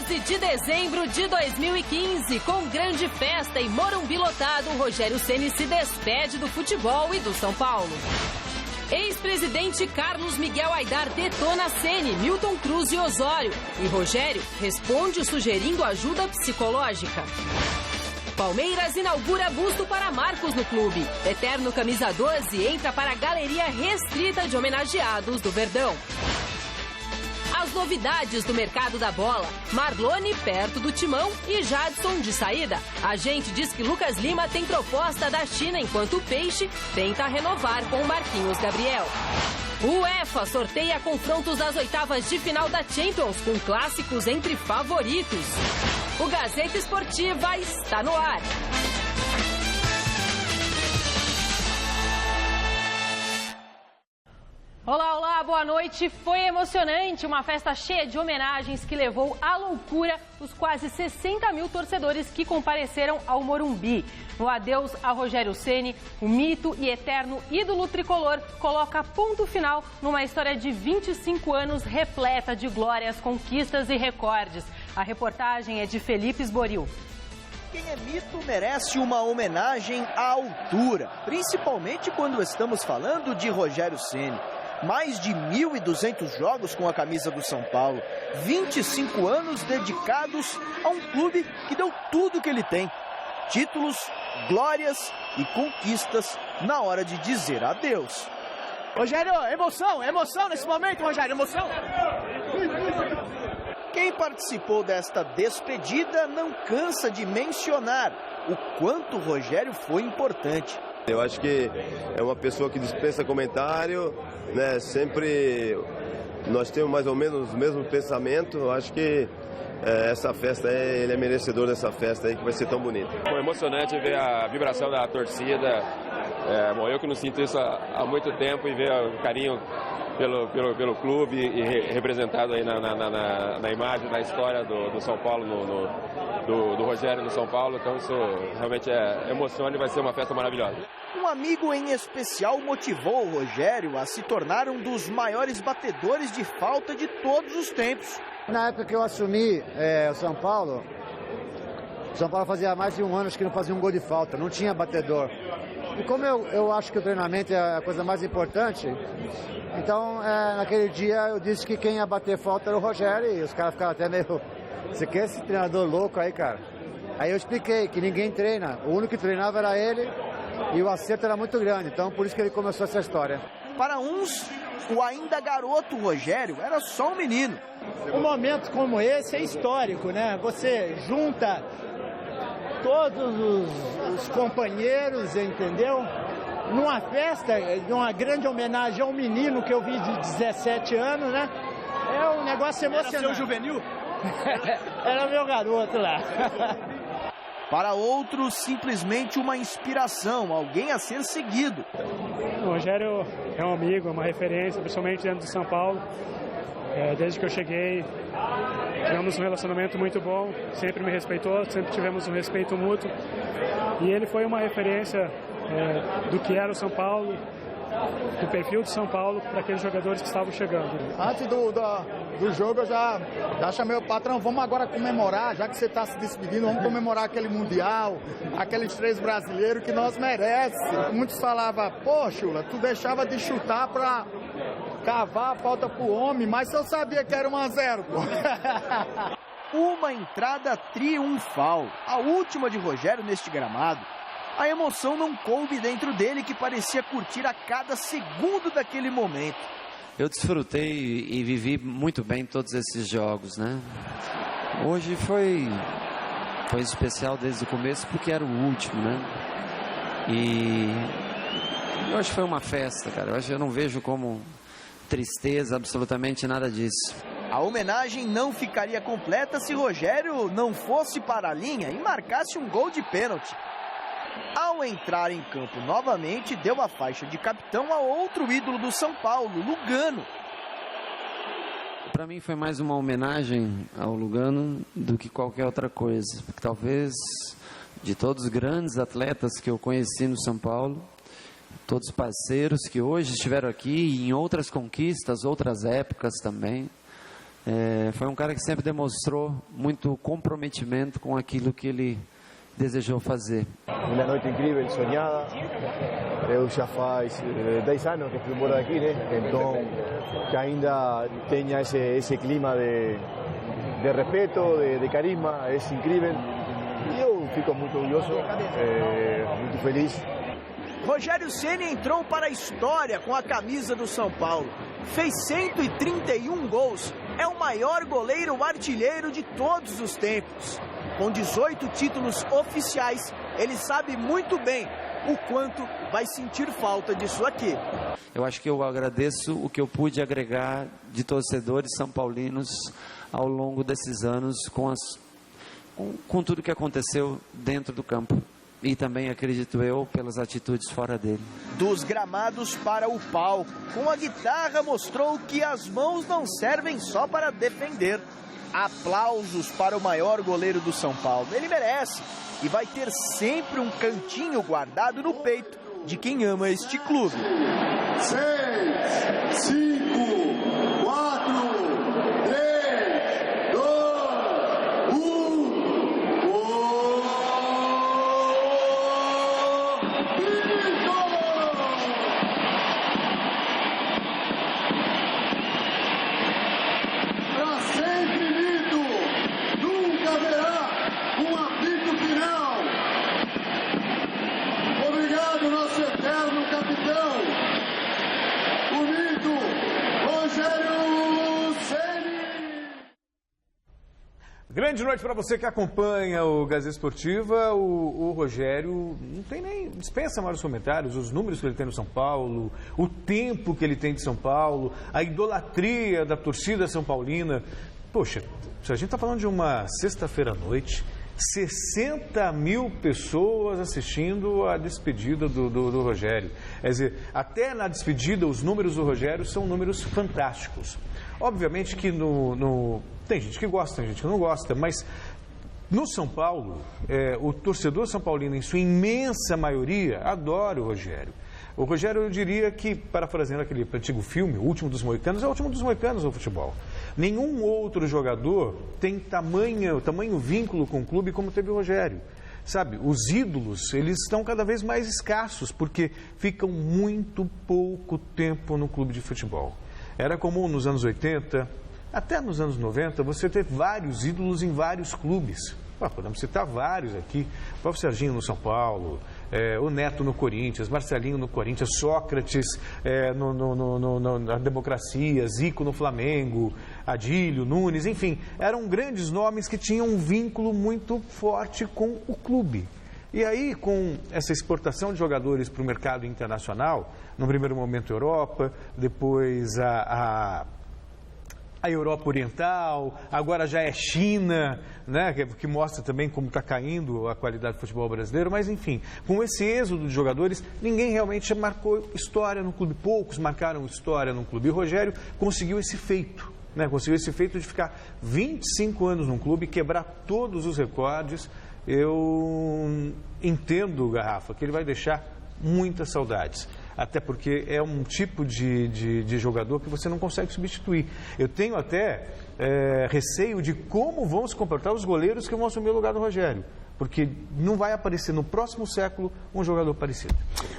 12 de dezembro de 2015, com grande festa e Morumbi lotado, Rogério Ceni se despede do futebol e do São Paulo. Ex-presidente Carlos Miguel Aidar detona Ceni, Milton Cruz e Osório. E Rogério responde sugerindo ajuda psicológica. Palmeiras inaugura busto para Marcos no clube. Eterno camisa 12 entra para a galeria restrita de homenageados do Verdão. As novidades do mercado da bola. Marlone perto do timão e Jadson de saída. A gente diz que Lucas Lima tem proposta da China, enquanto o Peixe tenta renovar com Marquinhos Gabriel. O UEFA sorteia confrontos das oitavas de final da Champions, com clássicos entre favoritos. O Gazeta Esportiva está no ar. Olá, olá, boa noite. Foi emocionante, uma festa cheia de homenagens que levou à loucura os quase 60 mil torcedores que compareceram ao Morumbi. No adeus a Rogério Ceni, o mito e eterno ídolo tricolor coloca ponto final numa história de 25 anos repleta de glórias, conquistas e recordes. A reportagem é de Felipe Esboril. Quem é mito merece uma homenagem à altura, principalmente quando estamos falando de Rogério Ceni. Mais de 1.200 jogos com a camisa do São Paulo, 25 anos dedicados a um clube que deu tudo que ele tem. Títulos, glórias e conquistas na hora de dizer adeus. Rogério, emoção nesse momento, Rogério, emoção. Quem participou desta despedida não cansa de mencionar o quanto o Rogério foi importante. Eu acho que é uma pessoa que dispensa comentário, né? Sempre nós temos mais ou menos o mesmo pensamento. Eu acho que essa festa, ele é merecedor dessa festa aí que vai ser tão bonita. Foi emocionante ver a vibração da torcida. Bom, eu que não sinto isso há muito tempo, e ver o carinho pelo clube e representado aí na imagem, na história do São Paulo, do Rogério no São Paulo. Então isso realmente emociona e vai ser uma festa maravilhosa. Um amigo em especial motivou o Rogério a se tornar um dos maiores batedores de falta de todos os tempos. Na época que eu assumi o São Paulo fazia mais de um ano que não fazia um gol de falta, não tinha batedor. E como eu acho que o treinamento é a coisa mais importante, então naquele dia eu disse que quem ia bater falta era o Rogério, e os caras ficaram até meio... Você quer esse treinador louco aí, cara? Aí eu expliquei que ninguém treina, o único que treinava era ele, e o acerto era muito grande, então por isso que ele começou essa história. Para uns, o ainda garoto Rogério era só um menino. Um momento como esse é histórico, né? Você junta todos os companheiros, entendeu? Numa festa, numa grande homenagem a um menino que eu vi de 17 anos, né? É um negócio emocionante. Era seu juvenil? Era meu garoto lá. Para outros, simplesmente uma inspiração, alguém a ser seguido. O Rogério é um amigo, é uma referência, principalmente dentro de São Paulo. Desde que eu cheguei, tivemos um relacionamento muito bom, sempre me respeitou, sempre tivemos um respeito mútuo. E ele foi uma referência do que era o São Paulo, do perfil de São Paulo para aqueles jogadores que estavam chegando. Antes do jogo eu já chamei o patrão, vamos agora comemorar, já que você está se despedindo, vamos comemorar aquele Mundial, aqueles 3 brasileiros que nós merecemos. Muitos falavam, pô, Chula, tu deixava de chutar para cavar a falta pro homem, mas eu sabia que era 1-0, pô. Uma entrada triunfal, a última de Rogério neste gramado. A emoção não coube dentro dele, que parecia curtir a cada segundo daquele momento. Eu desfrutei e vivi muito bem todos esses jogos, né? Hoje foi especial desde o começo, porque era o último, né? E hoje foi uma festa, cara. Hoje eu não vejo como tristeza, absolutamente nada disso. A homenagem não ficaria completa se Rogério não fosse para a linha e marcasse um gol de pênalti. Ao entrar em campo novamente, deu a faixa de capitão a outro ídolo do São Paulo, Lugano. Para mim foi mais uma homenagem ao Lugano do que qualquer outra coisa. Porque talvez de todos os grandes atletas que eu conheci no São Paulo, todos os parceiros que hoje estiveram aqui e em outras conquistas, outras épocas também, Foi um cara que sempre demonstrou muito comprometimento com aquilo que ele desejou fazer. Uma noite incrível, sonhada. Eu já faz 10 anos que fui embora daqui, né? Então, que ainda tenha esse clima de respeito, de carisma, é incrível. E eu fico muito orgulhoso, muito feliz. Rogério Ceni entrou para a história com a camisa do São Paulo. Fez 131 gols. É o maior goleiro artilheiro de todos os tempos. Com 18 títulos oficiais, ele sabe muito bem o quanto vai sentir falta disso aqui. Eu acho que eu agradeço o que eu pude agregar de torcedores são paulinos ao longo desses anos com tudo que aconteceu dentro do campo. E também, acredito eu, pelas atitudes fora dele. Dos gramados para o palco, com a guitarra mostrou que as mãos não servem só para defender. Aplausos para o maior goleiro do São Paulo. Ele merece e vai ter sempre um cantinho guardado no peito de quem ama este clube. 6, 5, 4, 3, 2, 1, gol! Para sempre mito, nunca haverá um apito final. Obrigado, nosso eterno capitão, o mito Rogério Ceni. Grande noite para você que acompanha o Gazeta Esportiva. O Rogério não tem nem dispensa mais os comentários, os números que ele tem no São Paulo, o tempo que ele tem de São Paulo, a idolatria da torcida são paulina. Poxa, se a gente está falando de uma sexta-feira à noite, 60 mil pessoas assistindo a despedida do Rogério. Quer dizer, até na despedida os números do Rogério são números fantásticos. Obviamente que tem gente que gosta, tem gente que não gosta, mas no São Paulo, o torcedor são paulino, em sua imensa maioria, adora o Rogério. O Rogério, eu diria que, parafraseando aquele antigo filme, O Último dos Moicanos, é o último dos moicanos no futebol. Nenhum outro jogador tem tamanho vínculo com o clube como teve o Rogério. Sabe, os ídolos, eles estão cada vez mais escassos, porque ficam muito pouco tempo no clube de futebol. Era comum nos anos 80, até nos anos 90, você ter vários ídolos em vários clubes. Podemos citar vários aqui, o próprio Serginho no São Paulo, o Neto no Corinthians, Marcelinho no Corinthians, Sócrates na Democracia, Zico no Flamengo, Adílio, Nunes, enfim, eram grandes nomes que tinham um vínculo muito forte com o clube. E aí, com essa exportação de jogadores para o mercado internacional, no primeiro momento Europa, depois a Europa Oriental, agora já é China, né, que mostra também como está caindo a qualidade do futebol brasileiro, mas enfim, com esse êxodo de jogadores, ninguém realmente marcou história no clube, poucos marcaram história no clube, e o Rogério conseguiu esse feito, né, de ficar 25 anos num clube, quebrar todos os recordes. Eu entendo, Garrafa, que ele vai deixar muitas saudades. Até porque é um tipo de jogador que você não consegue substituir. Eu tenho até receio de como vão se comportar os goleiros que vão assumir o lugar do Rogério. Porque não vai aparecer no próximo século um jogador parecido.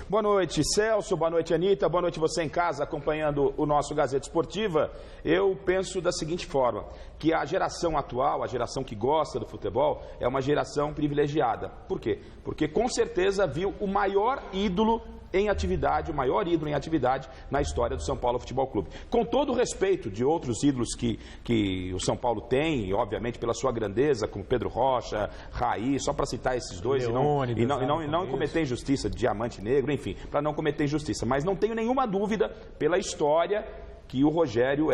Boa noite, Celso. Boa noite, Anitta. Boa noite você em casa acompanhando o nosso Gazeta Esportiva. Eu penso da seguinte forma, que a geração atual, a geração que gosta do futebol, é uma geração privilegiada. Por quê? Porque com certeza viu o maior ídolo em atividade, o maior ídolo em atividade na história do São Paulo Futebol Clube. Com todo o respeito de outros ídolos que o São Paulo tem, obviamente pela sua grandeza, como Pedro Rocha, Raí, só para citar esses dois, Leone, e não cometer injustiça, Diamante Negro, enfim, para não cometer injustiça. Mas não tenho nenhuma dúvida pela história que o Rogério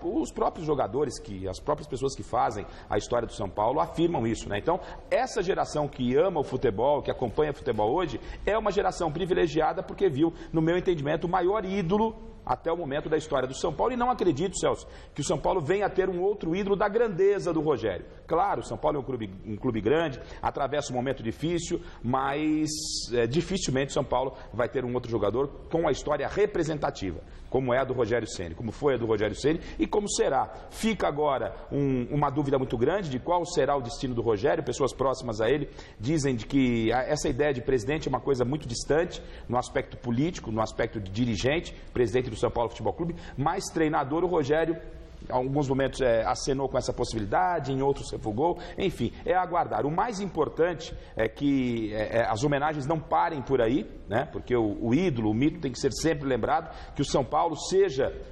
os próprios jogadores, as próprias pessoas que fazem a história do São Paulo afirmam isso, né? Então, essa geração que ama o futebol, que acompanha o futebol hoje, é uma geração privilegiada porque viu, no meu entendimento, o maior ídolo até o momento da história do São Paulo, e não acredito, Celso, que o São Paulo venha a ter um outro ídolo da grandeza do Rogério. Claro, o São Paulo é um clube grande, atravessa um momento difícil, mas dificilmente o São Paulo vai ter um outro jogador com a história representativa como é a do Rogério Ceni, como foi a do Rogério Ceni e como será. Fica agora uma dúvida muito grande de qual será o destino do Rogério. Pessoas próximas a ele dizem de que essa ideia de presidente é uma coisa muito distante no aspecto político, no aspecto de dirigente, presidente do São Paulo Futebol Clube, mas treinador o Rogério, em alguns momentos acenou com essa possibilidade, em outros refugou, enfim, é aguardar. O mais importante é que as homenagens não parem por aí, né? Porque o ídolo, o mito tem que ser sempre lembrado, que o São Paulo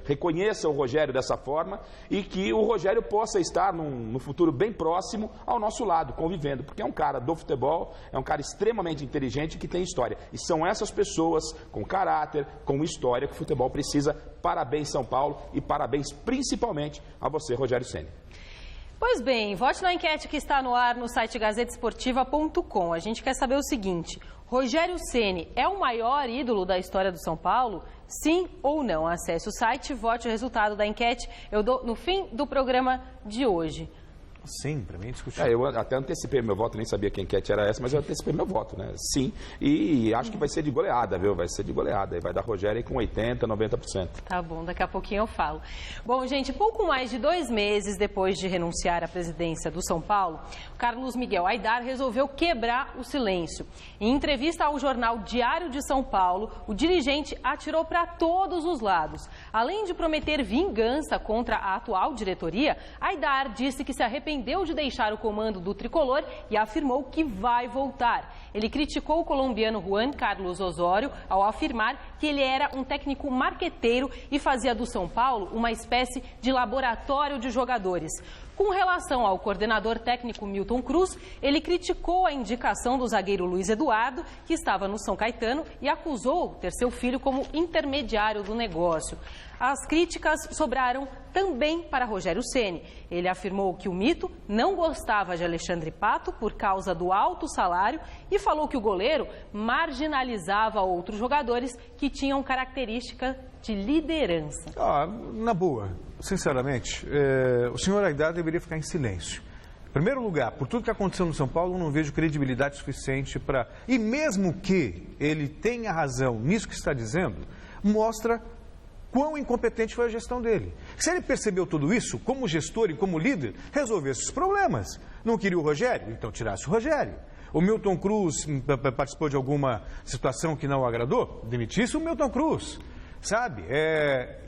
reconheça o Rogério dessa forma e que o Rogério possa estar no futuro bem próximo ao nosso lado, convivendo, porque é um cara do futebol, é um cara extremamente inteligente que tem história. E são essas pessoas com caráter, com história que o futebol precisa. Parabéns, São Paulo, e parabéns principalmente a você, Rogério Ceni. Pois bem, vote na enquete que está no ar no site gazetesportiva.com. A gente quer saber o seguinte: Rogério Ceni é o maior ídolo da história do São Paulo? Sim ou não? Acesse o site e vote o resultado da enquete. Eu dou no fim do programa de hoje. Sim, para mim é discutível. Eu até antecipei meu voto, nem sabia que enquete era essa, mas eu antecipei meu voto, né? Sim, e acho que vai ser de goleada, viu? Vai ser de goleada, vai dar Rogério aí com 80%, 90%. Tá bom, daqui a pouquinho eu falo. Bom, gente, pouco mais de 2 meses depois de renunciar à presidência do São Paulo, Carlos Miguel Aidar resolveu quebrar o silêncio. Em entrevista ao jornal Diário de São Paulo, o dirigente atirou para todos os lados. Além de prometer vingança contra a atual diretoria, Aidar disse que se arrependeu de deixar o comando do tricolor e afirmou que vai voltar. Ele criticou o colombiano Juan Carlos Osório ao afirmar que ele era um técnico marqueteiro e fazia do São Paulo uma espécie de laboratório de jogadores. Com relação ao coordenador técnico Milton Cruz, ele criticou a indicação do zagueiro Luiz Eduardo, que estava no São Caetano, e acusou ter seu filho como intermediário do negócio. As críticas sobraram também para Rogério Ceni. Ele afirmou que o mito não gostava de Alexandre Pato por causa do alto salário e falou que o goleiro marginalizava outros jogadores que tinham característica de liderança. Na boa, sinceramente, o senhor Aidar deveria ficar em silêncio. Em primeiro lugar, por tudo que aconteceu no São Paulo, eu não vejo credibilidade suficiente para... E mesmo que ele tenha razão nisso que está dizendo, mostra quão incompetente foi a gestão dele. Se ele percebeu tudo isso, como gestor e como líder, resolvesse os problemas. Não queria o Rogério? Então tirasse o Rogério. O Milton Cruz participou de alguma situação que não o agradou? Demitisse o Milton Cruz. Sabe,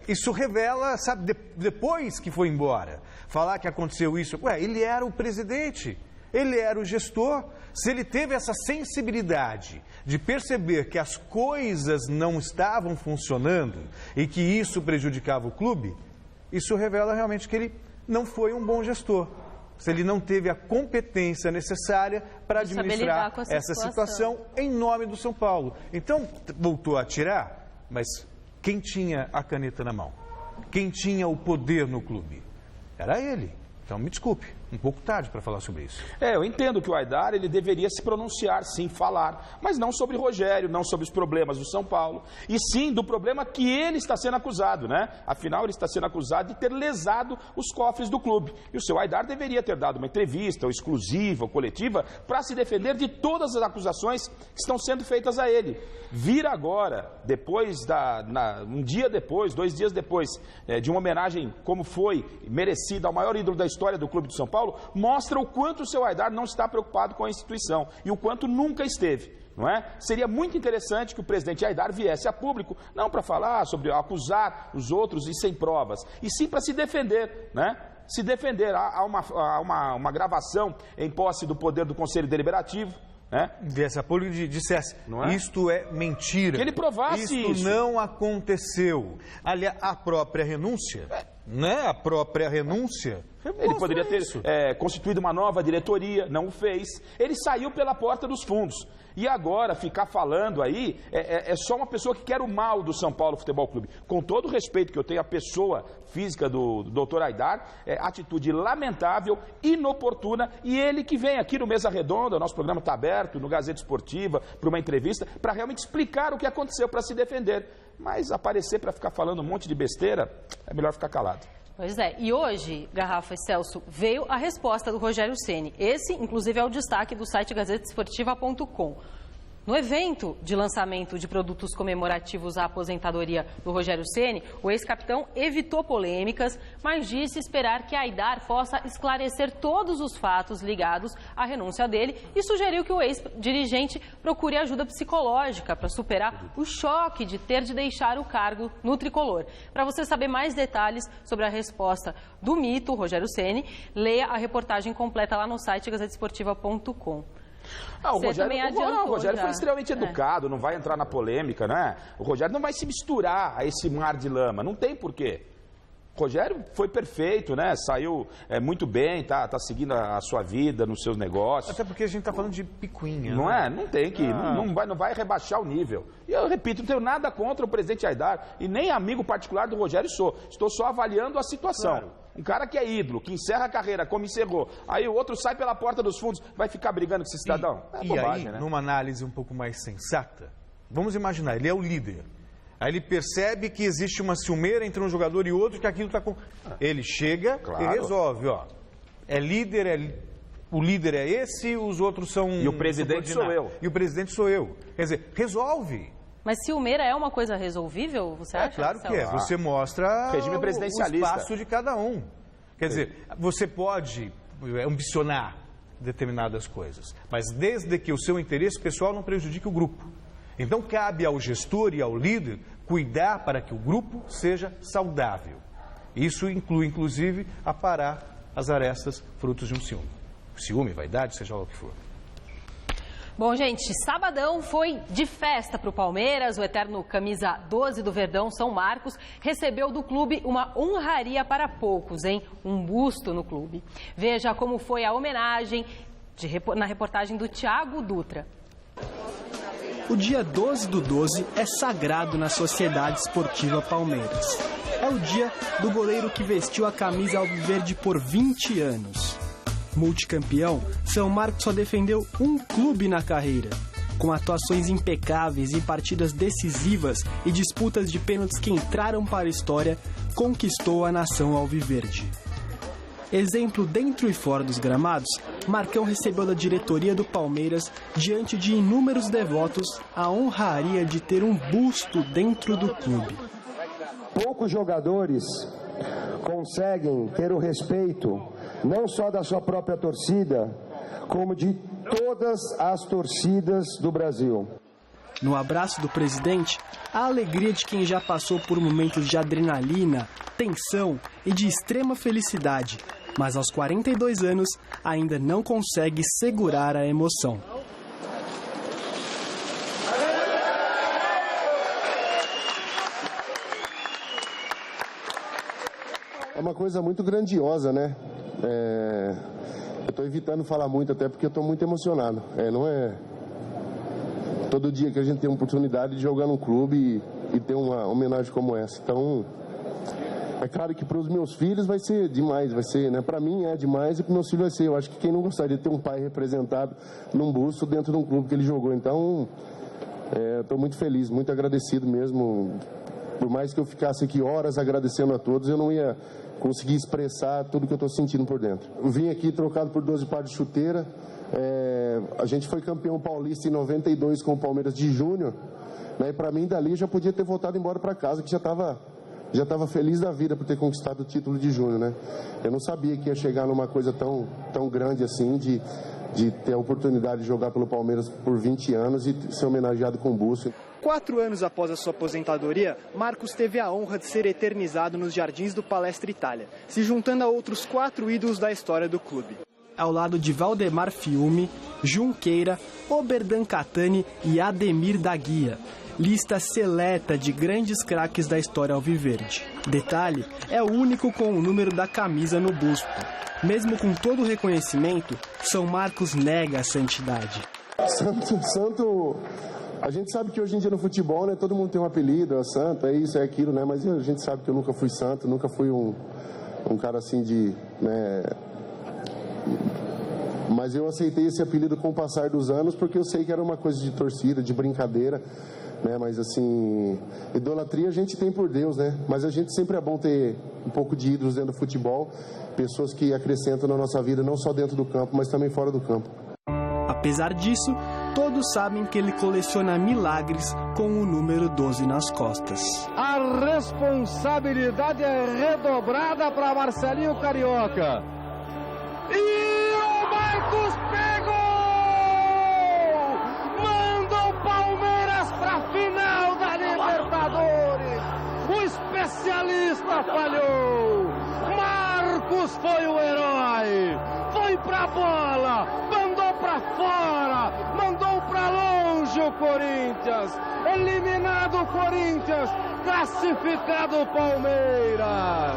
isso revela, sabe, depois que foi embora, falar que aconteceu isso, ele era o presidente, ele era o gestor. Se ele teve essa sensibilidade de perceber que as coisas não estavam funcionando e que isso prejudicava o clube, isso revela realmente que ele não foi um bom gestor. Se ele não teve a competência necessária para administrar essa situação em nome do São Paulo. Então, voltou a atirar, mas quem tinha a caneta na mão? Quem tinha o poder no clube? Era ele. Então, me desculpe, um pouco tarde para falar sobre isso. Eu entendo que o Aidar, ele deveria se pronunciar, sim, falar, mas não sobre Rogério, não sobre os problemas do São Paulo, e sim do problema que ele está sendo acusado, né? Afinal, ele está sendo acusado de ter lesado os cofres do clube. E o seu Aidar deveria ter dado uma entrevista, ou exclusiva, ou coletiva, para se defender de todas as acusações que estão sendo feitas a ele. Vir agora, um dia depois, 2 dias depois, de uma homenagem como foi merecida ao maior ídolo da história do clube de São Paulo, mostra o quanto o seu Aidar não está preocupado com a instituição e o quanto nunca esteve, não é? Seria muito interessante que o presidente Aidar viesse a público, não para falar sobre acusar os outros e sem provas, e sim para se defender, né? Se defender. Há uma gravação em posse do poder do Conselho Deliberativo, viesse a público e dissesse, isto é mentira. Que ele provasse isso. Isso não aconteceu. Aliás, a própria renúncia, né? A própria renúncia. Ele poderia ter constituído uma nova diretoria, não o fez. Ele saiu pela porta dos fundos. E agora ficar falando aí é só uma pessoa que quer o mal do São Paulo Futebol Clube. Com todo o respeito que eu tenho à pessoa física do Dr. Aidar, atitude lamentável, inoportuna, e ele que vem aqui no Mesa Redonda, nosso programa está aberto, no Gazeta Esportiva, para uma entrevista, para realmente explicar o que aconteceu, para se defender. Mas aparecer para ficar falando um monte de besteira, é melhor ficar calado. Pois é, e hoje, Garrafa e Celso, veio a resposta do Rogério Ceni. Esse, inclusive, é o destaque do site gazetesportiva.com. No evento de lançamento de produtos comemorativos à aposentadoria do Rogério Ceni, o ex-capitão evitou polêmicas, mas disse esperar que Aidar possa esclarecer todos os fatos ligados à renúncia dele e sugeriu que o ex-dirigente procure ajuda psicológica para superar o choque de ter de deixar o cargo no tricolor. Para você saber mais detalhes sobre a resposta do mito Rogério Ceni, leia a reportagem completa lá no site gazetesportiva.com. O Rogério foi extremamente educado, não vai entrar na polêmica, né? O Rogério não vai se misturar a esse mar de lama, não tem porquê. O Rogério foi perfeito, né? Saiu muito bem, tá seguindo a sua vida, nos seus negócios. Até porque a gente tá falando de picuinha. Não é? Não tem que, não vai rebaixar o nível. E eu repito, não tenho nada contra o presidente Aidar e nem amigo particular do Rogério sou. Estou só avaliando a situação. Claro. Um cara que é ídolo, que encerra a carreira como encerrou, aí o outro sai pela porta dos fundos, vai ficar brigando com esse cidadão? Bobagem, né? Numa análise um pouco mais sensata, vamos imaginar, ele é o líder. Aí ele percebe que existe uma ciumeira entre um jogador e outro, que aquilo está com... Ele chega e resolve, ó. É líder, o líder é esse, os outros são... E o presidente sou eu. E o presidente sou eu. Quer dizer, resolve. Mas ciumeira é uma coisa resolvível, você acha? Claro que é. Você mostra regime presidencialista. O espaço de cada um. Quer dizer, você pode ambicionar determinadas coisas, mas desde que o seu interesse pessoal não prejudique o grupo. Então, cabe ao gestor e ao líder cuidar para que o grupo seja saudável. Isso inclui, inclusive, aparar as arestas frutos de um ciúme. Ciúme, vaidade, seja lá o que for. Bom, gente, sabadão foi de festa para o Palmeiras. O eterno camisa 12 do Verdão, São Marcos, recebeu do clube uma honraria para poucos, hein? Um busto no clube. Veja como foi a homenagem na reportagem do Thiago Dutra. O dia 12 do 12 é sagrado na Sociedade Esportiva Palmeiras. É o dia do goleiro que vestiu a camisa alviverde por 20 anos. Multicampeão, São Marcos só defendeu um clube na carreira. Com atuações impecáveis em partidas decisivas e disputas de pênaltis que entraram para a história, conquistou a nação alviverde. Exemplo dentro e fora dos gramados, Marcão recebeu da diretoria do Palmeiras, diante de inúmeros devotos, a honraria de ter um busto dentro do clube. Poucos jogadores conseguem ter o respeito, não só da sua própria torcida, como de todas as torcidas do Brasil. No abraço do presidente, a alegria de quem já passou por momentos de adrenalina, tensão e de extrema felicidade, mas aos 42 anos ainda não consegue segurar a emoção. É uma coisa muito grandiosa, né? Eu estou evitando falar muito, até porque eu estou muito emocionado. Não é todo dia que a gente tem a oportunidade de jogar num clube e ter uma homenagem como essa. Então, é claro que para os meus filhos vai ser demais, vai ser, né? Para mim é demais e para os meus filhos vai ser. Eu acho que quem não gostaria de ter um pai representado num busto dentro de um clube que ele jogou. Então, estou muito feliz, muito agradecido mesmo. Por mais que eu ficasse aqui horas agradecendo a todos, eu não ia conseguir expressar tudo que eu estou sentindo por dentro. Eu vim aqui trocado por 12 pares de chuteira. A gente foi campeão paulista em 92 com o Palmeiras de Júnior. Né? E para mim, dali, já podia ter voltado embora para casa, que já estava feliz da vida por ter conquistado o título de Júnior. Né? Eu não sabia que ia chegar numa coisa tão grande assim, de ter a oportunidade de jogar pelo Palmeiras por 20 anos e ser homenageado com o busto. 4 anos após a sua aposentadoria, Marcos teve a honra de ser eternizado nos jardins do Palestra Itália, se juntando a outros 4 ídolos da história do clube. Ao lado de Valdemar Fiume, Junqueira, Oberdan Catani e Ademir da Guia. Lista seleta de grandes craques da história alviverde. Detalhe, é o único com o número da camisa no busto. Mesmo com todo o reconhecimento, São Marcos nega a santidade. Santo... A gente sabe que hoje em dia no futebol, né, todo mundo tem um apelido, é santo, é isso, é aquilo, né? Mas a gente sabe que eu nunca fui santo, nunca fui um cara assim de... Né, mas eu aceitei esse apelido com o passar dos anos porque eu sei que era uma coisa de torcida, de brincadeira, né? Mas assim, idolatria a gente tem por Deus, né? Mas a gente sempre é bom ter um pouco de ídolos dentro do futebol, pessoas que acrescentam na nossa vida, não só dentro do campo, mas também fora do campo. Apesar disso, todos sabem que ele coleciona milagres com o número 12 nas costas. A responsabilidade é redobrada para Marcelinho Carioca. E o Marcos pegou! Manda o Palmeiras para a final da Libertadores. O especialista falhou. Marcos foi o herói. Foi pra bola, mandou pra fora, mandou pra longe o Corinthians. Eliminado o Corinthians, classificado o Palmeiras.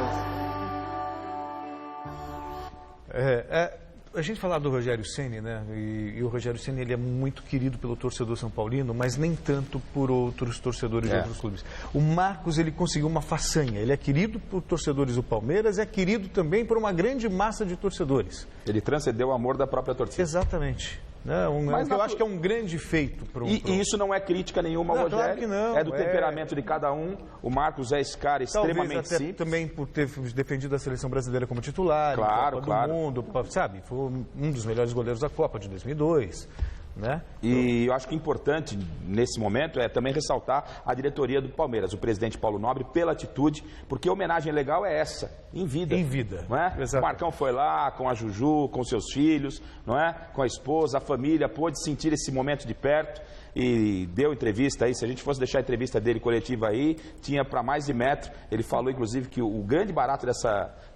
A gente fala do Rogério Ceni, né? E o Rogério Ceni, ele é muito querido pelo torcedor são paulino, mas nem tanto por outros torcedores de outros clubes. O Marcos, ele conseguiu uma façanha. Ele é querido por torcedores do Palmeiras, é querido também por uma grande massa de torcedores. Ele transcendeu o amor da própria torcida. Exatamente. Eu acho que é um grande feito. E isso não é crítica nenhuma ao Rogério. Claro que não. É do temperamento de cada um. O Marcos é esse cara extremamente simples. Também por ter defendido a seleção brasileira como titular, claro, Copa do Mundo, sabe? Foi um dos melhores goleiros da Copa de 2002. Né? E eu acho que é importante, nesse momento, é também ressaltar a diretoria do Palmeiras, o presidente Paulo Nobre, pela atitude, porque a homenagem legal é essa, em vida. Em vida. Não é? O Marcão foi lá com a Juju, com seus filhos, não é? Com a esposa, a família, pôde sentir esse momento de perto e deu entrevista aí. Se a gente fosse deixar a entrevista dele coletiva aí, tinha para mais de metro. Ele falou, inclusive, que o grande barato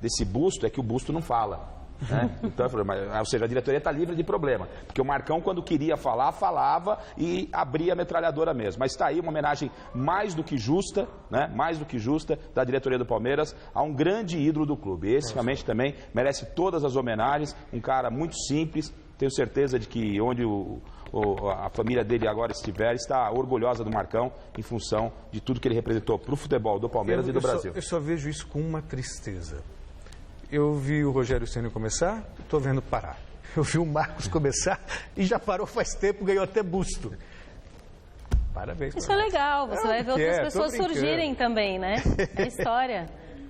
desse busto é que o busto não fala. Né? Então, ou seja, a diretoria está livre de problema, porque o Marcão, quando queria falar, falava e abria a metralhadora mesmo. Mas está aí uma homenagem mais do que justa, né? Mais do que justa, da diretoria do Palmeiras a um grande ídolo do clube. Esse realmente também merece todas as homenagens, um cara muito simples. Tenho certeza de que onde a família dele agora estiver, está orgulhosa do Marcão em função de tudo que ele representou para o futebol do Palmeiras e do Brasil. Eu só vejo isso com uma tristeza. Eu vi o Rogério Ceni começar, estou vendo parar. Eu vi o Marcos começar e já parou faz tempo, ganhou até busto. Parabéns. Isso é legal, você vai ver outras pessoas surgirem também, né? É história.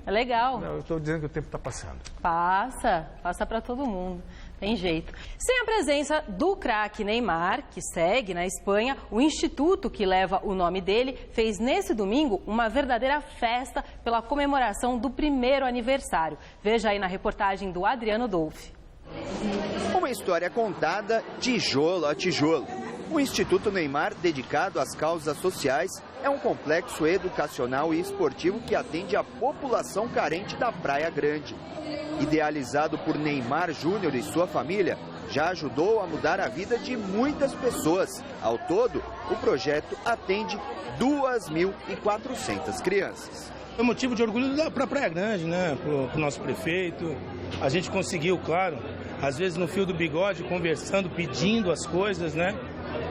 É legal. Não, eu estou dizendo que o tempo está passando. Passa para todo mundo. Tem jeito. Sem a presença do craque Neymar, que segue na Espanha, o instituto que leva o nome dele fez nesse domingo uma verdadeira festa pela comemoração do primeiro aniversário. Veja aí na reportagem do Adriano Dolfi. Uma história contada tijolo a tijolo. O Instituto Neymar, dedicado às causas sociais, é um complexo educacional e esportivo que atende a população carente da Praia Grande. Idealizado por Neymar Júnior e sua família, já ajudou a mudar a vida de muitas pessoas. Ao todo, o projeto atende 2.400 crianças. É motivo de orgulho para a Praia Grande, né? Para o nosso prefeito. A gente conseguiu, claro, às vezes no fio do bigode, conversando, pedindo as coisas, né?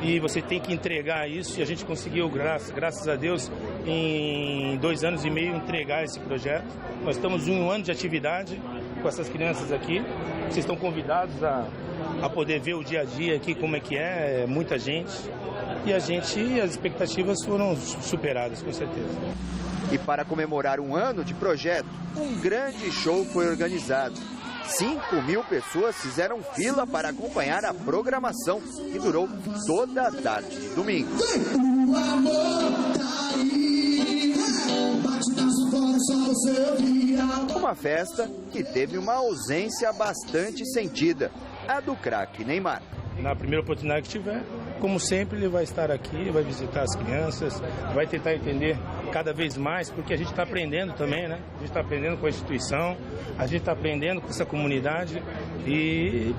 E você tem que entregar isso, e a gente conseguiu, graças a Deus, em 2 anos e meio, entregar esse projeto. Nós estamos em 1 ano de atividade com essas crianças aqui. Vocês estão convidados a poder ver o dia a dia aqui, como é que é muita gente. E as expectativas foram superadas, com certeza. E para comemorar 1 ano de projeto, um grande show foi organizado. 5.000 pessoas fizeram fila para acompanhar a programação, que durou toda a tarde de domingo. Uma festa que teve uma ausência bastante sentida, a do craque Neymar. Na primeira oportunidade que tiver, como sempre, ele vai estar aqui, vai visitar as crianças, vai tentar entender cada vez mais, porque a gente está aprendendo também, né? A gente está aprendendo com a instituição, a gente está aprendendo com essa comunidade e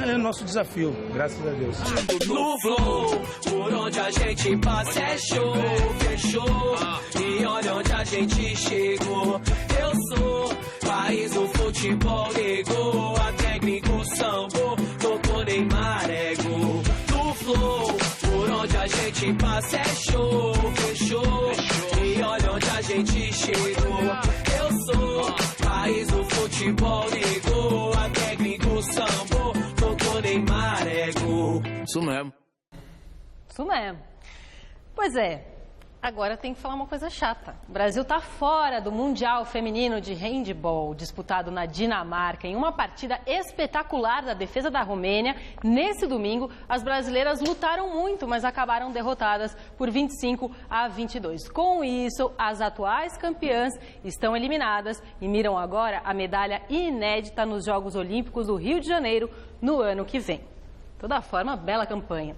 é nosso desafio, graças a Deus. No flow, por onde a gente passa é show, fechou, e olha onde a gente chegou. Eu sou país do futebol, negou, a técnico sambo, tocou Neymar, ego. No flow, por onde a gente passa é show, fechou, e olha onde a gente chegou. Eu sou país do futebol, negou, a técnico sambo, tocou Neymar, ego. Isso mesmo. Pois é. Agora tem que falar uma coisa chata. O Brasil está fora do Mundial Feminino de Handebol, disputado na Dinamarca. Em uma partida espetacular da defesa da Romênia, nesse domingo, as brasileiras lutaram muito, mas acabaram derrotadas por 25-22. Com isso, as atuais campeãs estão eliminadas e miram agora a medalha inédita nos Jogos Olímpicos do Rio de Janeiro no ano que vem. De toda forma, bela campanha.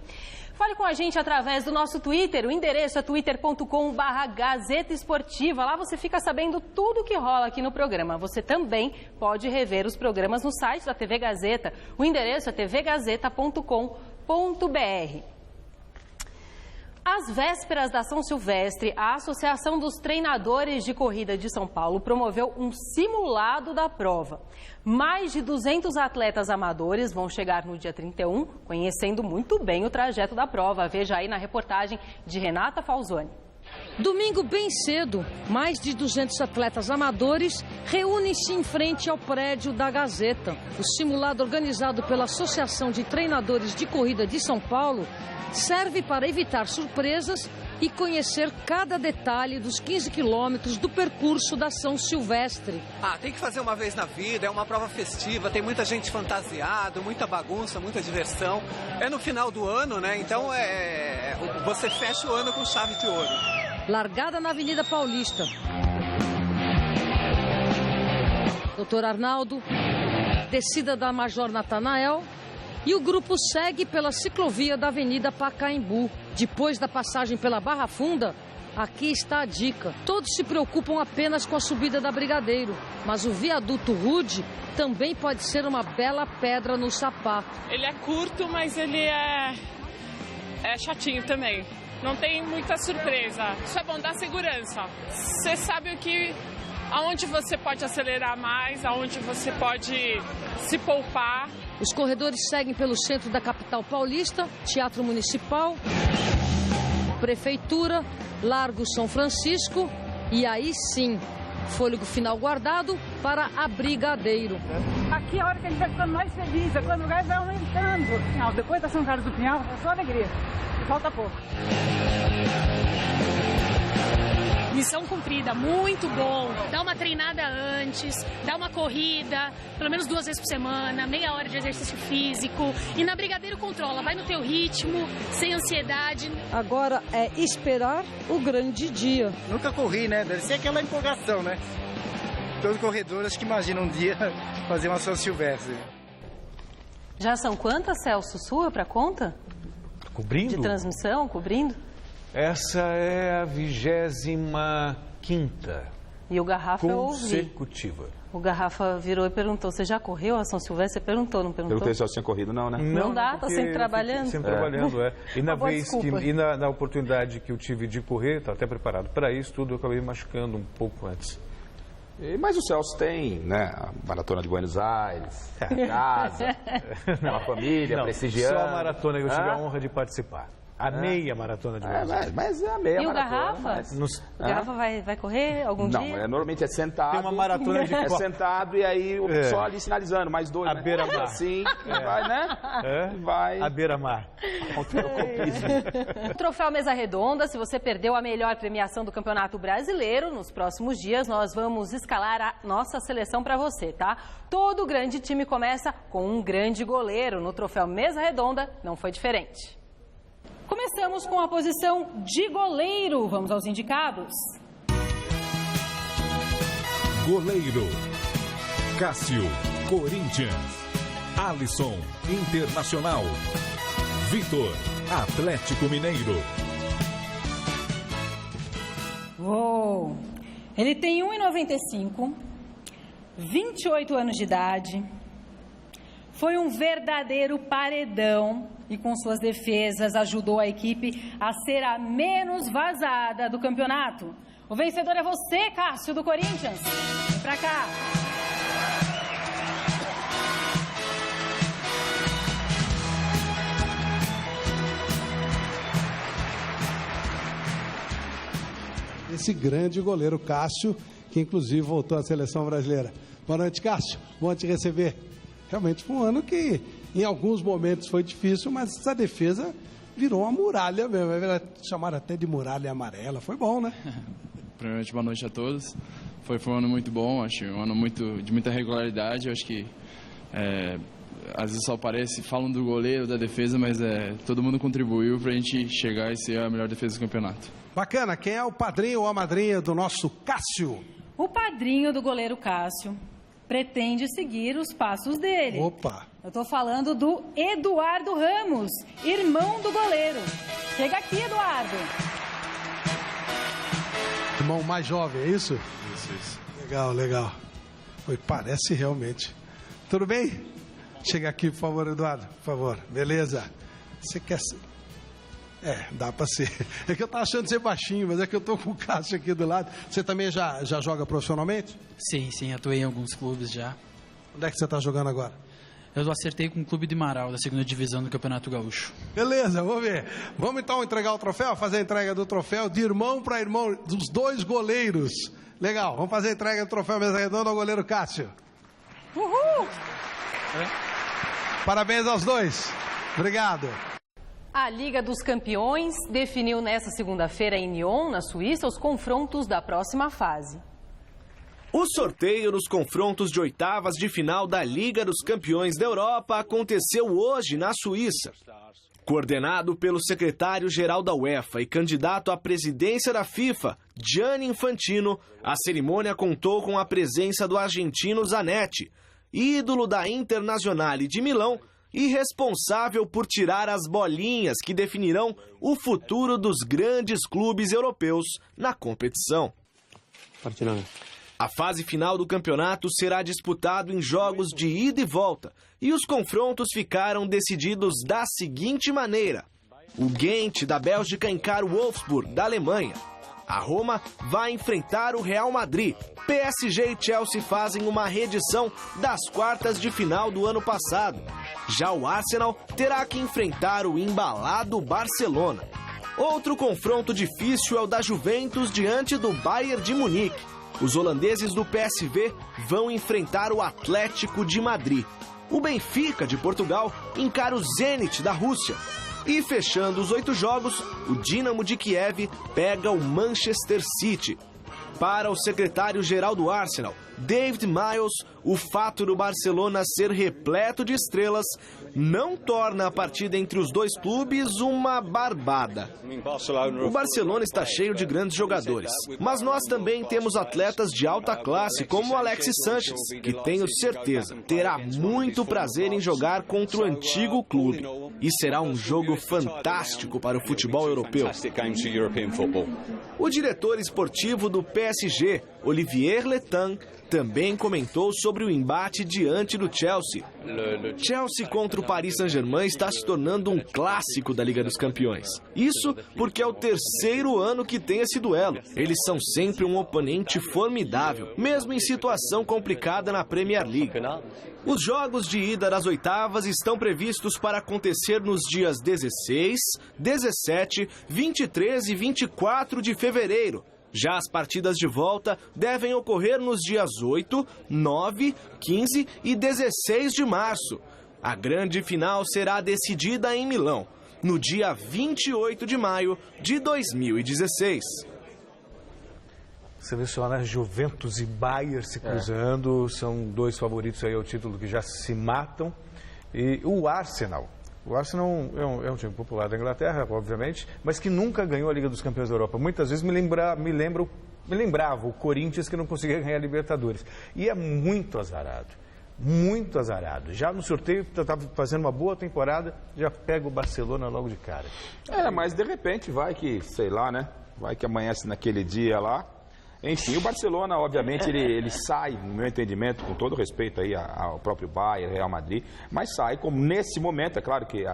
Fale com a gente através do nosso Twitter, o endereço é twitter.com/Gazeta Esportiva. Lá você fica sabendo tudo o que rola aqui no programa. Você também pode rever os programas no site da TV Gazeta. O endereço é tvgazeta.com.br. Às vésperas da São Silvestre, a Associação dos Treinadores de Corrida de São Paulo promoveu um simulado da prova. Mais de 200 atletas amadores vão chegar no dia 31, conhecendo muito bem o trajeto da prova. Veja aí na reportagem de Renata Falzoni. Domingo bem cedo, mais de 200 atletas amadores reúnem-se em frente ao prédio da Gazeta. O simulado organizado pela Associação de Treinadores de Corrida de São Paulo serve para evitar surpresas e conhecer cada detalhe dos 15 quilômetros do percurso da São Silvestre. Tem que fazer uma vez na vida, é uma prova festiva, tem muita gente fantasiada, muita bagunça, muita diversão. É no final do ano, né? Então você fecha o ano com chave de ouro. Largada na Avenida Paulista. Doutor Arnaldo, descida da Major Natanael. E o grupo segue pela ciclovia da Avenida Pacaembu. Depois da passagem pela Barra Funda, aqui está a dica. Todos se preocupam apenas com a subida da Brigadeiro, mas o viaduto Rude também pode ser uma bela pedra no sapato. Ele é curto, mas ele é chatinho também. Não tem muita surpresa. Isso é bom, dá segurança. Você sabe aonde você pode acelerar mais, aonde você pode se poupar. Os corredores seguem pelo centro da capital paulista, Teatro Municipal, Prefeitura, Largo São Francisco e aí sim, fôlego final guardado para a Brigadeiro. Aqui é a hora que a gente vai ficando mais feliz, é quando o gás vai aumentando. Não, depois da São Carlos do Pinhal, é só alegria. Falta pouco. Missão cumprida, muito bom. Dá uma treinada antes, dá uma corrida, pelo menos 2 vezes por semana, meia hora de exercício físico. E na Brigadeiro controla, vai no teu ritmo, sem ansiedade. Agora é esperar o grande dia. Nunca corri, né? Deve ser aquela empolgação, né? Todo corredor acho que imagina um dia fazer uma São Silvestre. Já são quantas, Celso, sua para conta? Cobrindo? De transmissão, cobrindo? Essa é a 25ª. E o Garrafa consecutiva. O Garrafa virou e perguntou, você já correu a São Silvestre? Você perguntou, não perguntou? Perguntei se eu tinha corrido, não, né? Não dá, tá sempre trabalhando. Sempre trabalhando, E na vez na oportunidade que eu tive de correr, estava até preparado para isso, tudo, eu acabei machucando um pouco antes. Mas o Celso tem, né, a Maratona de Buenos Aires, a casa, uma família prestigiando. Só a maratona que eu tive a honra de participar. A meia maratona de Buenos Aires. Mas é a meia maratona. E o Garrafa? O Garrafa vai correr algum dia? Não, normalmente é sentado. Tem uma maratona de É sentado e aí só ali sinalizando, mais 2. A beira-mar. Assim, vai, né? Vai. A beira-mar. O Troféu Mesa Redonda, se você perdeu a melhor premiação do Campeonato Brasileiro, nos próximos dias nós vamos escalar a nossa seleção para você, tá? Todo grande time começa com um grande goleiro. No Troféu Mesa Redonda não foi diferente. Começamos com a posição de goleiro. Vamos aos indicados. Goleiro: Cássio, Corinthians. Alisson, Internacional. Vitor, Atlético Mineiro. Uou! Ele tem 1,95, 28 anos de idade. Foi um verdadeiro paredão e com suas defesas ajudou a equipe a ser a menos vazada do campeonato. O vencedor é você, Cássio, do Corinthians. Vem pra cá. Esse grande goleiro Cássio, que inclusive voltou à seleção brasileira. Boa noite, Cássio. Bom te receber. Realmente foi um ano que em alguns momentos foi difícil, mas essa defesa virou uma muralha mesmo. Chamaram até de muralha amarela. Foi bom, né? Primeiramente, boa noite a todos. Foi um ano muito bom, acho um ano de muita regularidade. Eu acho que às vezes só falam do goleiro, da defesa, mas todo mundo contribuiu para a gente chegar e ser a melhor defesa do campeonato. Bacana. Quem é o padrinho ou a madrinha do nosso Cássio? O padrinho do goleiro Cássio pretende seguir os passos dele. Opa! Eu tô falando do Eduardo Ramos, irmão do goleiro. Chega aqui, Eduardo. Irmão mais jovem, é isso? Isso. Legal. Parece realmente. Tudo bem? Chega aqui, por favor, Eduardo. Por favor. Beleza? Você quer ser... dá pra ser. É que eu tava achando ser baixinho, mas é que eu tô com o Cássio aqui do lado. Você também já joga profissionalmente? Sim, atuei em alguns clubes já. Onde é que você tá jogando agora? Eu acertei com o Clube de Marau, da 2ª divisão do Campeonato Gaúcho. Beleza, vamos ver. Vamos então entregar o troféu, fazer a entrega do troféu de irmão para irmão, dos 2 goleiros. Legal, vamos fazer a entrega do troféu mesa redonda ao goleiro Cássio. Uhul! Parabéns aos 2. Obrigado. A Liga dos Campeões definiu nesta segunda-feira em Nyon, na Suíça, os confrontos da próxima fase. O sorteio nos confrontos de oitavas de final da Liga dos Campeões da Europa aconteceu hoje na Suíça. Coordenado pelo secretário-geral da UEFA e candidato à presidência da FIFA, Gianni Infantino, a cerimônia contou com a presença do argentino Zanetti, ídolo da Internazionale de Milão e responsável por tirar as bolinhas que definirão o futuro dos grandes clubes europeus na competição. A fase final do campeonato será disputada em jogos de ida e volta, e os confrontos ficaram decididos da seguinte maneira: o Gent da Bélgica encara o Wolfsburg da Alemanha. A Roma vai enfrentar o Real Madrid. PSG e Chelsea fazem uma reedição das quartas de final do ano passado. Já o Arsenal terá que enfrentar o embalado Barcelona. Outro confronto difícil é o da Juventus diante do Bayern de Munique. Os holandeses do PSV vão enfrentar o Atlético de Madrid. O Benfica, de Portugal, encara o Zenit da Rússia. E fechando os 8 jogos, o Dinamo de Kiev pega o Manchester City. Para o secretário-geral do Arsenal, David Miles, o fato do Barcelona ser repleto de estrelas não torna a partida entre os 2 clubes uma barbada. O Barcelona está cheio de grandes jogadores, mas nós também temos atletas de alta classe como o Alexis Sanchez, que tenho certeza terá muito prazer em jogar contra o antigo clube. E será um jogo fantástico para o futebol europeu. O diretor esportivo do PSG, Olivier Letan, também comentou sobre o embate diante do Chelsea. Chelsea contra o Paris Saint-Germain está se tornando um clássico da Liga dos Campeões. Isso porque é o 3º ano que tem esse duelo. Eles são sempre um oponente formidável, mesmo em situação complicada na Premier League. Os jogos de ida das oitavas estão previstos para acontecer nos dias 16, 17, 23 e 24 de fevereiro. Já as partidas de volta devem ocorrer nos dias 8, 9, 15 e 16 de março. A grande final será decidida em Milão, no dia 28 de maio de 2016. Você vê só, né? Juventus e Bayern se cruzando, são 2 favoritos aí ao título que já se matam. E o Arsenal é um time popular da Inglaterra, obviamente, mas que nunca ganhou a Liga dos Campeões da Europa. Muitas vezes me lembrava o Corinthians que não conseguia ganhar a Libertadores. E é muito azarado. Muito azarado. Já no sorteio, estava fazendo uma boa temporada, já pega o Barcelona logo de cara. Mas de repente vai que, sei lá, né? Vai que amanhece naquele dia lá. Enfim, o Barcelona, obviamente, ele sai, no meu entendimento, com todo respeito aí ao próprio Bayern, Real Madrid, mas sai como nesse momento, é claro que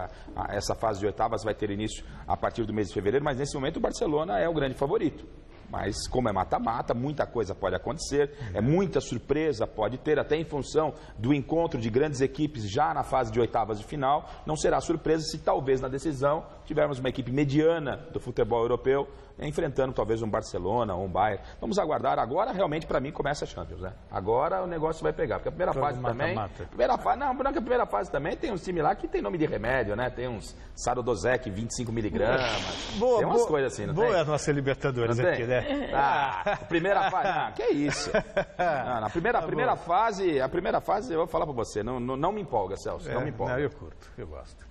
essa fase de oitavas vai ter início a partir do mês de fevereiro, mas nesse momento o Barcelona é o grande favorito. Mas como é mata-mata, muita coisa pode acontecer, muita surpresa pode ter, até em função do encontro de grandes equipes já na fase de oitavas de final. Não será surpresa se talvez na decisão tivermos uma equipe mediana do futebol europeu enfrentando talvez um Barcelona ou um Bayern. Vamos aguardar. Agora, realmente, para mim, começa a Champions, né? Agora o negócio vai pegar. Porque a primeira fase também... A primeira fase também tem uns times lá que tem nome de remédio, né? Tem uns Sarodosec, 25 miligramas. Tem umas coisas assim, não tem? Boa é a nossa Libertadores aqui, né? Primeira fase... que isso? Na primeira fase, eu vou falar para você, não me empolga, Celso, não me empolga. Não, eu curto, eu gosto.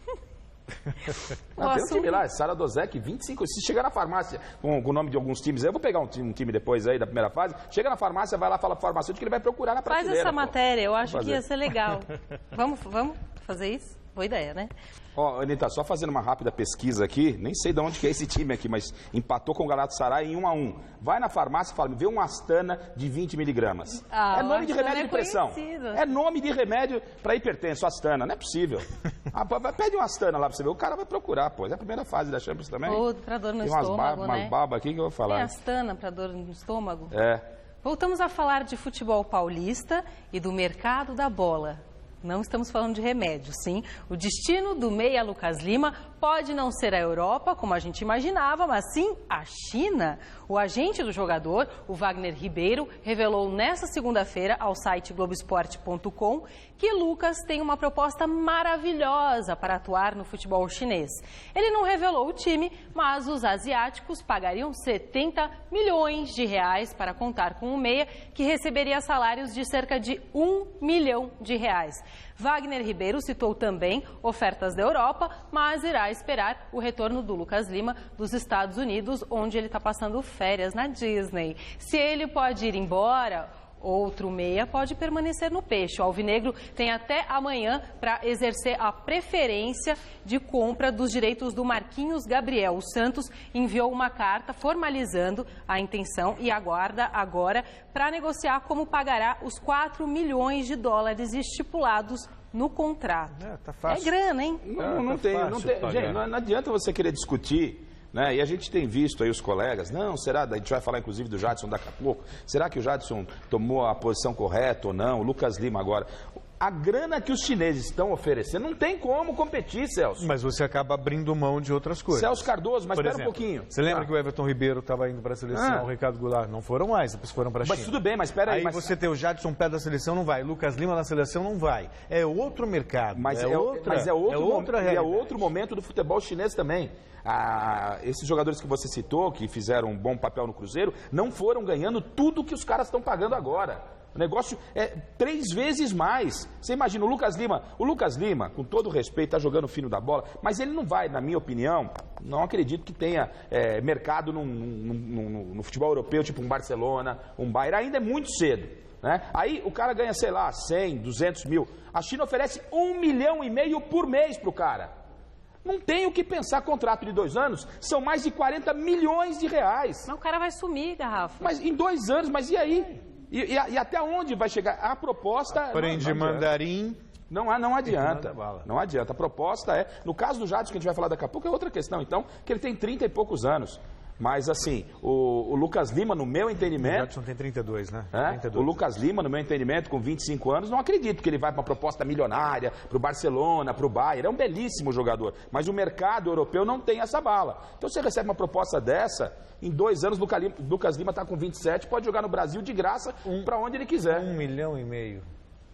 Tem um time lá, Sarodosec, 25. Se chegar na farmácia com o nome de alguns times, eu vou pegar um time depois aí da primeira fase. Chega na farmácia, vai lá, fala pro farmacêutico que ele vai procurar na prateleira. Faz essa matéria, eu acho que ia ser legal. Vamos fazer isso? Boa ideia, né? Anitta, só fazendo uma rápida pesquisa aqui, nem sei de onde que é esse time aqui, mas empatou com o Galatasaray em 1-1. Vai na farmácia e fala, vê um Astana de 20 miligramas. É nome de remédio de pressão. É nome de remédio para hipertenso, Astana, não é possível. Pede um Astana lá para você ver, o cara vai procurar, pô. É a primeira fase da Champions também. Ou para dor no Tem estômago, umas babas aqui que eu vou falar. Tem Astana para dor no estômago? É. Voltamos a falar de futebol paulista e do mercado da bola. Não estamos falando de remédio, sim. O destino do meia Lucas Lima pode não ser a Europa, como a gente imaginava, mas sim a China. O agente do jogador, o Wagner Ribeiro, revelou nesta segunda-feira ao site Globoesporte.com que Lucas tem uma proposta maravilhosa para atuar no futebol chinês. Ele não revelou o time, mas os asiáticos pagariam 70 milhões de reais para contar com o meia, que receberia salários de cerca de 1 milhão de reais. Wagner Ribeiro citou também ofertas da Europa, mas irá esperar o retorno do Lucas Lima dos Estados Unidos, onde ele está passando férias na Disney. Se ele pode ir embora, outro meia pode permanecer no Peixe. O alvinegro tem até amanhã para exercer a preferência de compra dos direitos do Marquinhos Gabriel. O Santos enviou uma carta formalizando a intenção e aguarda agora para negociar como pagará os 4 milhões de dólares estipulados no contrato. Tá fácil. É grana, hein? Não tem. Gente, não adianta você querer discutir. Né? E a gente tem visto aí os colegas, a gente vai falar inclusive do Jadson daqui a pouco, será que o Jadson tomou a posição correta ou não? O Lucas Lima agora. A grana que os chineses estão oferecendo não tem como competir, Celso. Mas você acaba abrindo mão de outras coisas. Celso Cardoso, mas espera um pouquinho. Você lembra que o Everton Ribeiro estava indo para a seleção, o Ricardo Goulart? Não foram mais, depois foram para a China. Mas tudo bem, mas espera aí. Aí você tem o Jadson pé da seleção, não vai. Lucas Lima na seleção, não vai. É outro mercado. Mas é outro momento do futebol chinês também. Esses jogadores que você citou, que fizeram um bom papel no Cruzeiro, não foram ganhando tudo que os caras estão pagando agora. O negócio é 3 vezes mais. Você imagina, o Lucas Lima, com todo respeito, está jogando fino da bola, mas ele não vai, na minha opinião, não acredito que tenha mercado no futebol europeu, tipo um Barcelona, um Bayern, ainda é muito cedo. Né? Aí o cara ganha, sei lá, 100, 200 mil. A China oferece 1,5 milhão por mês para o cara. Não tem o que pensar, contrato de 2 anos, são mais de 40 milhões de reais. Mas o cara vai sumir, Garrafa. Mas em 2 anos, mas e aí? E até onde vai chegar? A proposta... Aprende mandarim... Não adianta. Não adianta. A proposta é... No caso do Jadson, que a gente vai falar daqui a pouco, é outra questão, então, que ele tem 30 e poucos anos. Mas, assim, o Lucas Lima, no meu entendimento... O Jadson tem 32, né? 32. O Lucas Lima, no meu entendimento, com 25 anos, não acredito que ele vai para uma proposta milionária, para o Barcelona, para o Bayern. É um belíssimo jogador. Mas o mercado europeu não tem essa bala. Então, você recebe uma proposta dessa, em 2 anos, Lucas Lima está com 27, pode jogar no Brasil de graça, para onde ele quiser. 1,5 milhão.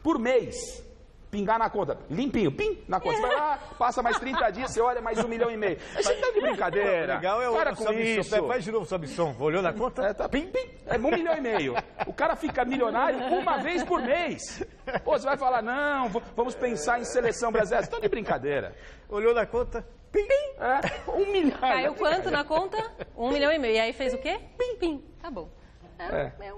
Por mês. Pingar na conta, limpinho, pim, na conta. Você vai lá, passa mais 30 dias, você olha mais 1,5 milhão. Você tá de brincadeira. Legal é o cara com isso. Faz de novo sua missão. Olhou na conta? Pim. É 1,5 milhão. O cara fica milionário uma vez por mês. Pô, você vai falar, não, vamos pensar em seleção brasileira. Você tá de brincadeira. Olhou na conta? Pim. 1 milhão. Caiu quanto na conta? 1,5 milhão. E aí fez o quê? Pim. Tá bom.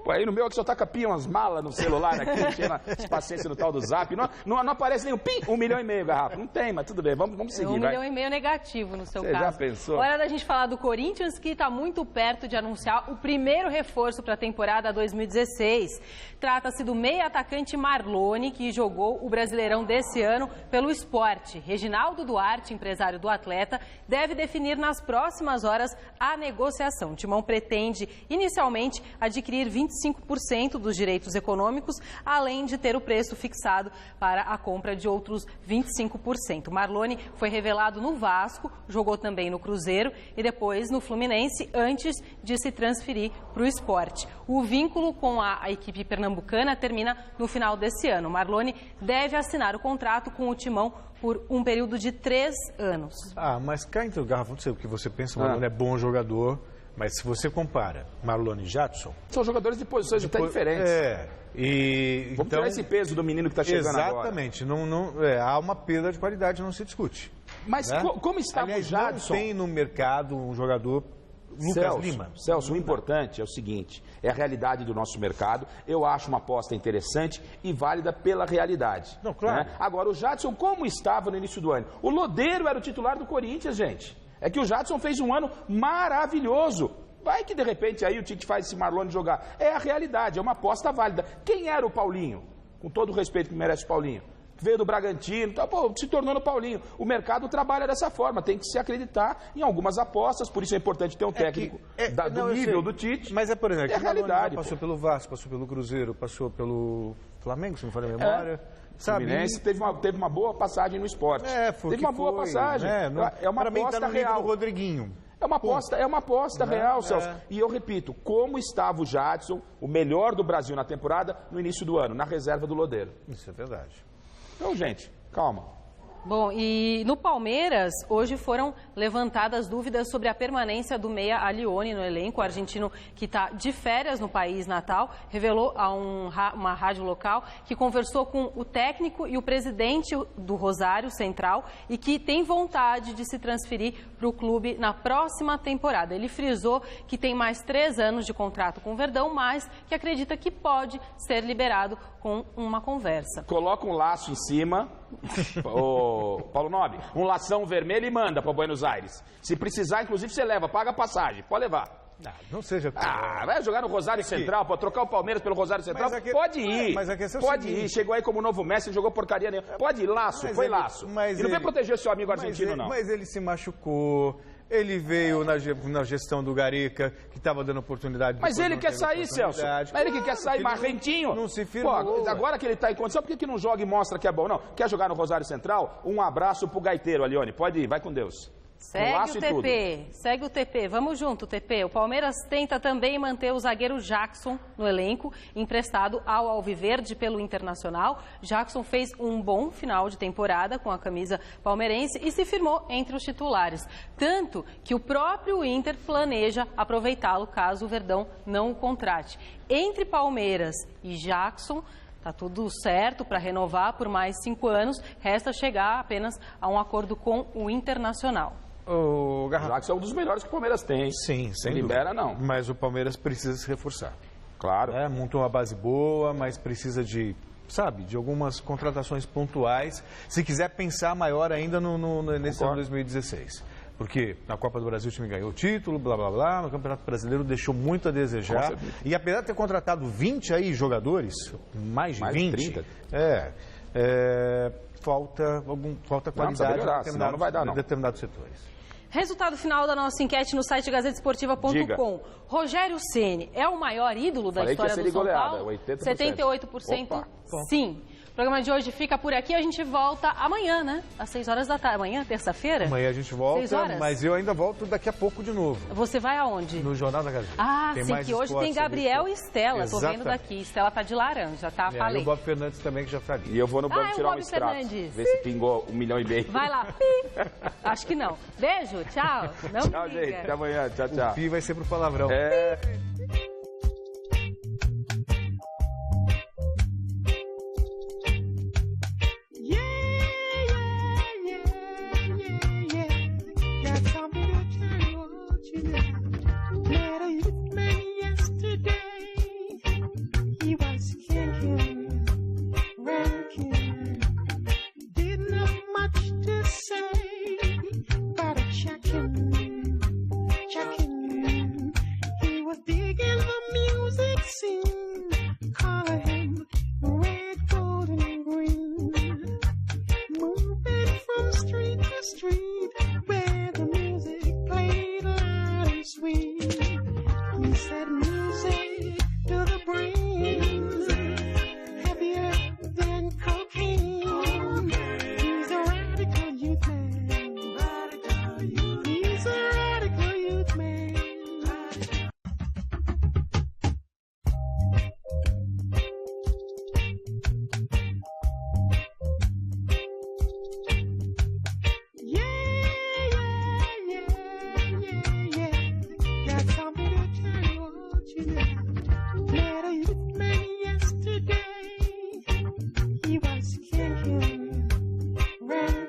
Pô, aí no meu aqui só taca umas malas no celular aqui, cheia de paciência no tal do Zap. Não aparece nenhum 1,5 milhão, Garrafa. Não tem, mas tudo bem, vamos seguir. 1,5 milhão negativo no seu caso. Você já pensou? Hora da gente falar do Corinthians, que está muito perto de anunciar o primeiro reforço para a temporada 2016. Trata-se do meia atacante Marlone, que jogou o Brasileirão desse ano pelo Sport. Reginaldo Duarte, empresário do atleta, deve definir nas próximas horas a negociação. O Timão pretende, inicialmente, adquirir 25% dos direitos econômicos, além de ter o preço fixado para a compra de outros 25%. Marlone foi revelado no Vasco, jogou também no Cruzeiro e depois no Fluminense, antes de se transferir para o Sport. O vínculo com a equipe pernambucana termina no final desse ano. Marlone deve assinar o contrato com o Timão por um período de 3 anos. Mas cá entre o garrafão, não sei o que você pensa, o Marlone é bom jogador, mas se você compara Marlone e Jadson... São jogadores de posições até diferentes. Vamos tirar esse peso do menino que está chegando agora. Exatamente. Há uma perda de qualidade, não se discute. Mas como está o Jadson? Não tem no mercado um jogador... Lucas Lima. Celso, o importante é o seguinte, é a realidade do nosso mercado. Eu acho uma aposta interessante e válida pela realidade. Não, claro. Né? Agora, o Jadson, como estava no início do ano? O Lodeiro era o titular do Corinthians, gente. É que o Jadson fez um ano maravilhoso. Vai que, de repente, aí o Tite faz esse Marlone jogar. É a realidade, é uma aposta válida. Quem era o Paulinho? Com todo o respeito que merece o Paulinho. Veio do Bragantino, se tornou no Paulinho. O mercado trabalha dessa forma, tem que se acreditar em algumas apostas, por isso é importante ter um técnico do nível do Tite. Mas por exemplo, é a realidade. Passou pelo Vasco, passou pelo Cruzeiro, passou pelo Flamengo, se não me falha a memória. Sabe? O Fluminense teve uma boa passagem no Sport. Teve uma boa passagem. É uma aposta real. Do Rodriguinho. É uma aposta real, Celso. E eu repito, como estava o Jadson, o melhor do Brasil na temporada, no início do ano, na reserva do Lodeiro. Isso é verdade. Então, gente, calma. Bom, e no Palmeiras, hoje foram levantadas dúvidas sobre a permanência do meia Alione no elenco. O argentino, que está de férias no país natal, revelou a uma rádio local que conversou com o técnico e o presidente do Rosário Central e que tem vontade de se transferir para o clube na próxima temporada. Ele frisou que tem mais 3 anos de contrato com o Verdão, mas que acredita que pode ser liberado com uma conversa. Coloca um laço em cima, Paulo Nobre, um lação vermelho e manda para Buenos Aires. Se precisar, inclusive, você leva, paga a passagem, pode levar. Não seja... vai jogar no Rosário Central, pode trocar o Palmeiras pelo Rosário Central, pode ir. Pode ir, chegou aí como novo Messi, não jogou porcaria nenhuma. Pode ir, laço, foi laço. E não vem proteger o seu amigo argentino, não. Mas ele se machucou... Ele veio na gestão do Gareca, que estava dando oportunidade. Mas ele quer sair, Celso. Mas ele que quer sair, marrentinho. Não se firmou. Agora que ele está em condição, por que não joga e mostra que é bom? Não, quer jogar no Rosário Central? Um abraço pro gaiteiro, Alione. Pode ir, vai com Deus. Segue o TP, vamos junto, TP. O Palmeiras tenta também manter o zagueiro Jackson no elenco, emprestado ao Alviverde pelo Internacional. Jackson fez um bom final de temporada com a camisa palmeirense e se firmou entre os titulares. Tanto que o próprio Inter planeja aproveitá-lo caso o Verdão não o contrate. Entre Palmeiras e Jackson, está tudo certo para renovar por mais 5 anos, resta chegar apenas a um acordo com o Internacional. O Jackson é um dos melhores que o Palmeiras tem. Sim, sem libera, não. Mas o Palmeiras precisa se reforçar. Claro. Montou uma base boa, mas precisa de algumas contratações pontuais. Se quiser pensar maior ainda nesse ano 2016. Porque na Copa do Brasil o time ganhou o título, blá, blá, blá. No Campeonato Brasileiro deixou muito a desejar. E apesar de ter contratado 20 aí jogadores, mais de 20... 30. Falta qualidade em determinados setores. Resultado final da nossa enquete no site gazetesportiva.com. Rogério Ceni é o maior ídolo da história do São Paulo? 78% sim. O programa de hoje fica por aqui. A gente volta amanhã, né? Às 6 horas da tarde. Amanhã, terça-feira? Amanhã a gente volta, mas eu ainda volto daqui a pouco de novo. Você vai aonde? No Jornal da Gazeta. Sim, que hoje tem Gabriel e Estela. Tô vendo daqui. Estela tá de laranja, tá? Falei. E o Bob Fernandes também, que já tá ali. E eu vou no banco tirar um extrato. Ver se pingou 1,5 milhão. Vai lá. Acho que não. Beijo, tchau. Não tchau, gente. Até amanhã. Tchau, tchau. O Pi vai ser pro palavrão.